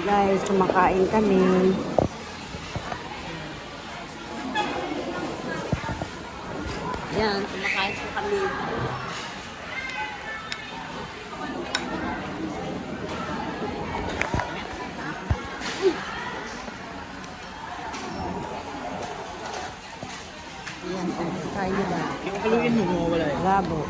Guys, kumakain kami. Yan, kumakain po kami. Yan, kumakain nila. Yung kaluin mo, mawawala eh. Labo.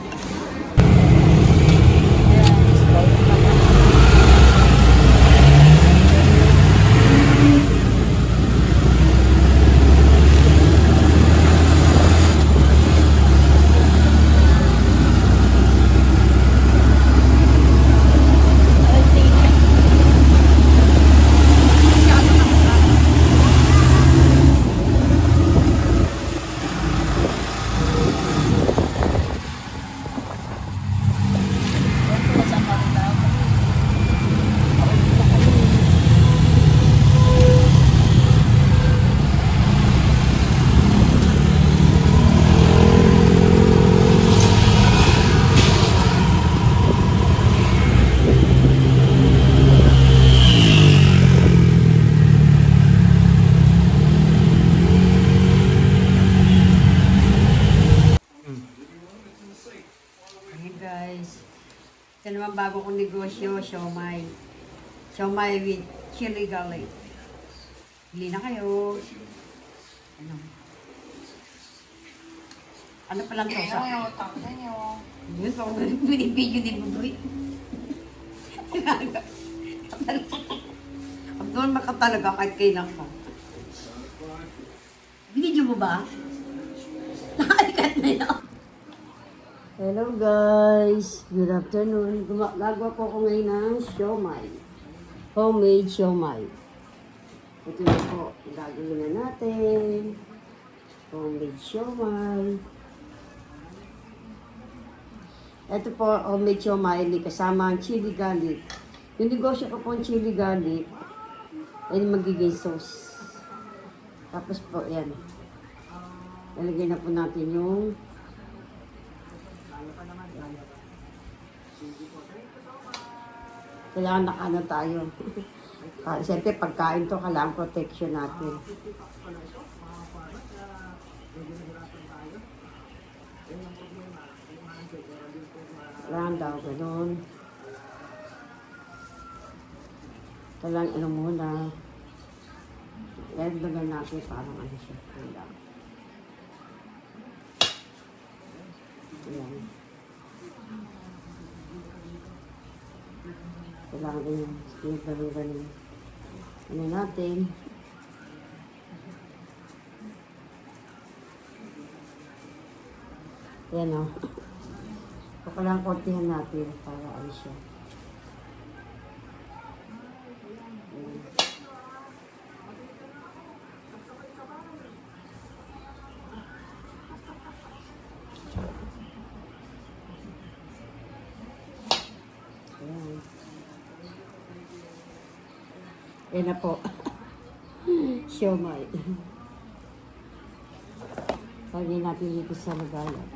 Guys, ito naman bago kong negosyo, siomai. Siomai with chili garlic. Bili na kayo. Ano pa lang to? Yun pa kung binibidyo din mo doon. Ang doon makatalaga kahit kailan ka. Binidyo mo ba? Nakalikat na yun. Hello guys, good afternoon. Gumagawa po ko ngayon ng siomai. Homemade siomai. Ito na po, gagawin na natin. Homemade siomai. Ito po, homemade siomai, may kasama ang chili garlic. Yung negosyo ko po ang chili garlic, ay magiging sauce. Tapos po, yan. Lalagay na po natin yung kailangan nakano tayo. Siyempre, pagkain to, kailangan protection natin. Kailangan daw, ganun. Kailangan ano muna. Lagyan natin parang ano siya. Ayan. Kailangan din yung ganun-ganun. Ano natin? Ayan o. So, kailangan kontihan natin para ano siya. Ayan. Ayan. Ayan na po. Siomai. Lagyan natin dito sa lagayan.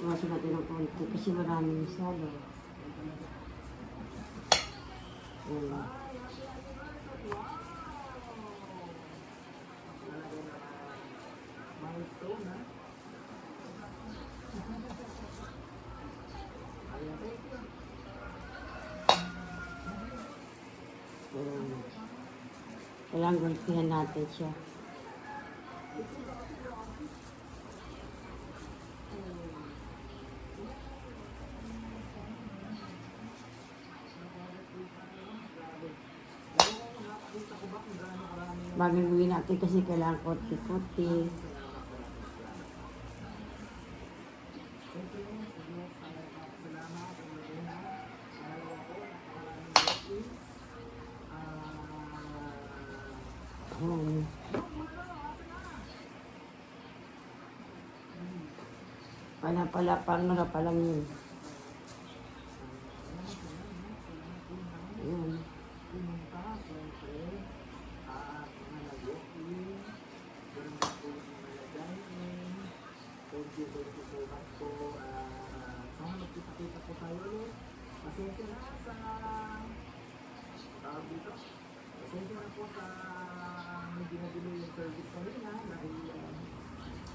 Iwasan natin ng konti kasi maraming salo. Ayan. Kailangan gulpihan natin siya. Bagay natin kasi kailangan konti-konti. Pangara pa lang yun. Ayan.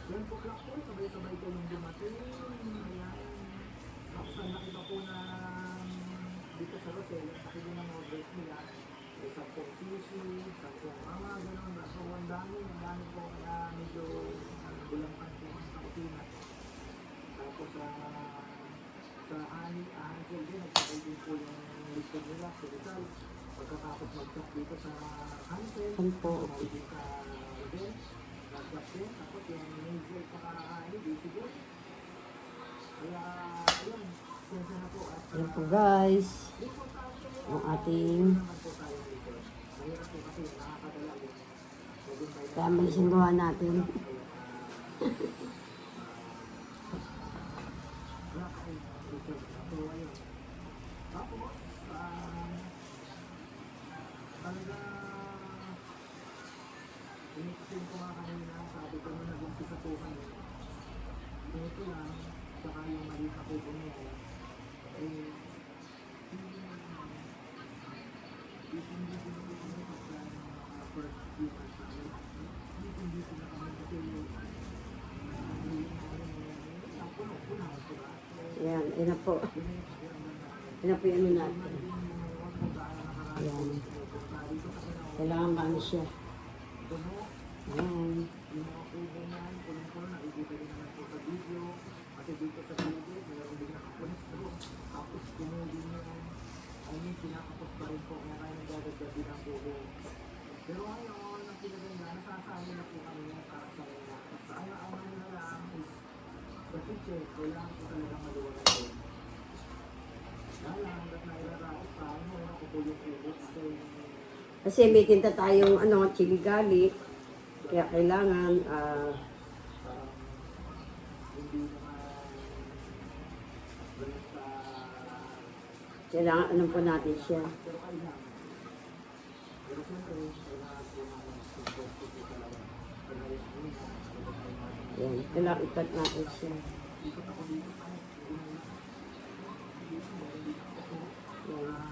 Yan po lang po, sabay-sabay kayong dumating. Ayan. Tapos ang nakita po na dito sa hotel, ang sakit din ng orders nila. May 10 sushi, 10 mama, gano'n. So, ang dami po. Kaya medyo bulampan po ang kakutina. Tapos sa Hansel din, nagsakay din po yung listed nila sa Rizal. Pagkatapos mag-shop dito sa Hansel, Saan po? sumawin din sa Rizal. Nag-shop din, tapos yung Hansel paka busy din. Kaya, ayun, sensya na po. At Ayan po guys. Ang ating family singgawa natin. Initin ko nga kanina, sabi ko nung nag-umpisa po kami. Ito lang, saka yung mali sa kubo niya. Hindi first few months namin. Hindi sila kami kasi Ayan, ayan na po. Ayan na po yung ano natin. Ayan. Kailangan maano siya. Ayan. yung mga kubo niyan, kulong-kulong, nakikita rin naman po sa video. Kasi dito sa kubo, mayroon din nakapulis po. Tapos kumuli niyo, pinakapos pa rin po kaya kaya nagdadagdag din ang kubo. Pero ngayon, ang pinaganda, nasasali na po kami yan para sa mga. Basta ang na lang is sa kitchen, kailangan po talaga maluwagan doon. Dahil hanggat na ilalakot pa, ako po yung kubo. Kasi may tinta tayong ano, chili garlic. Kaya kailangan kailangan ano po natin siya. Yan, kailangan ikat natin siya. Yan.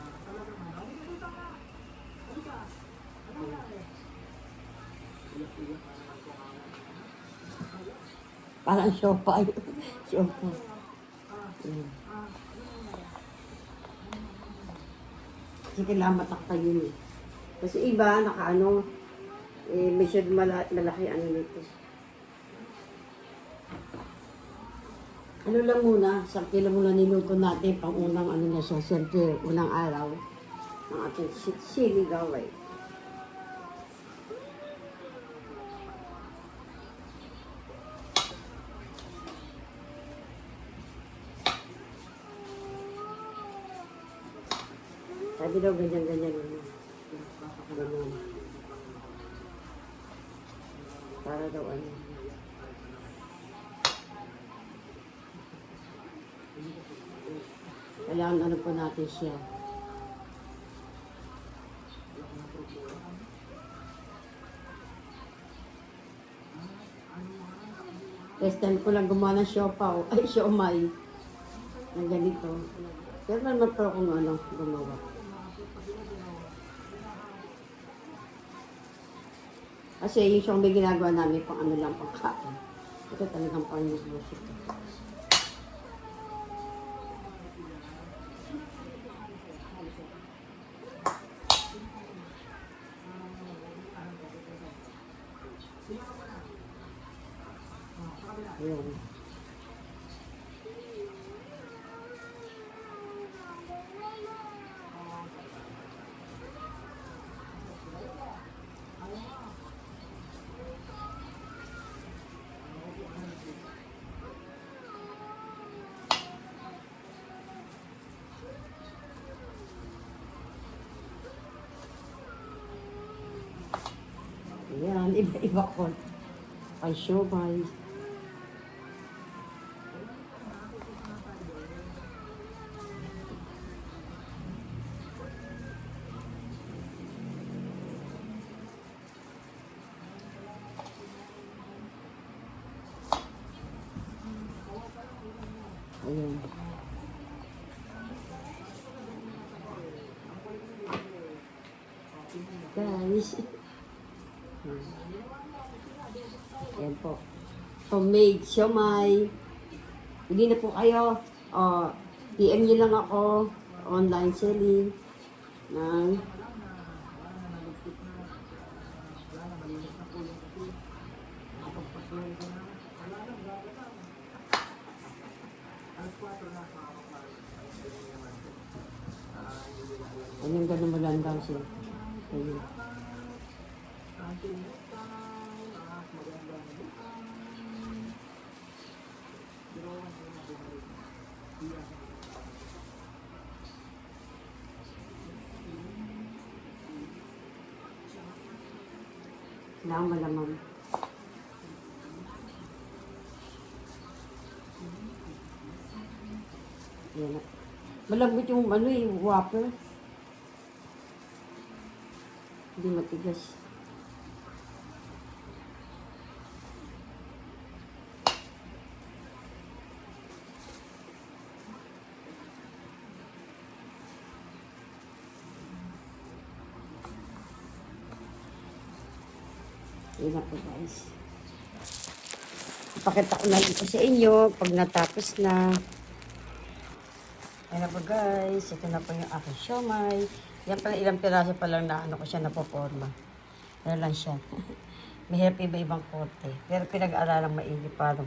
Parang siopa yun. Siopa. Yan. Kasi kailangan matakpan yun eh. Kasi iba, nakaano, masyad malaki ano nito. Ano lang muna, 1 kilo muna niluto natin pang unang ano na siya, siyempre unang araw ng ating sili gaway. Sabi daw ganyan-ganyan yun. Ganyan. Para daw ano. Kailangan ano po natin siya. First time ko lang gumawa ng siopaw. Ay, siomay. Na ganito. Pero naman po kung ano gumawa. Kasi yung siomay ginagawa namin pang ano lang, pang kain. Ito talagang pang nilus ito. Ayan. Ayan, iba-iba ko. Ay, siomay. Ayan. Guys. Ayan po. Homemade siomay. Hindi na po kayo. PM nyo lang ako. Online selling. Ng Ayun, ganun mo lang daw siya. Ayun. Kailangan malaman. Yan na. Malambot yung wafer. Hindi matigas. Yan na po guys. Ipakita ko na dito sa inyo pag natapos na. Yan na po guys. Ito na po yung aking siomay. Yan pala ilang piraso pa lang na ko siya napoforma. Yan lang siya. Mahirap iba-ibang korte. Pero pinag-aaralang maigi parang.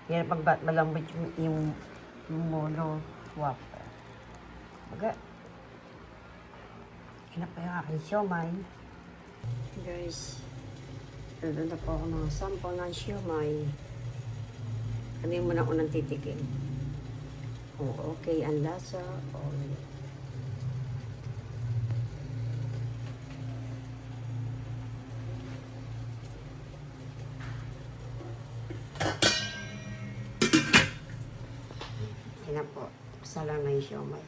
Pero pag malambot yung mono wafer. Baga. Yan na po yung aking siomay. Guys. Ito na po ako ng sample ng siomay. Ano yung muna unang titikin? Oh, okay, ang lasa. Oh, yan na po. Isa lang na yung siomay.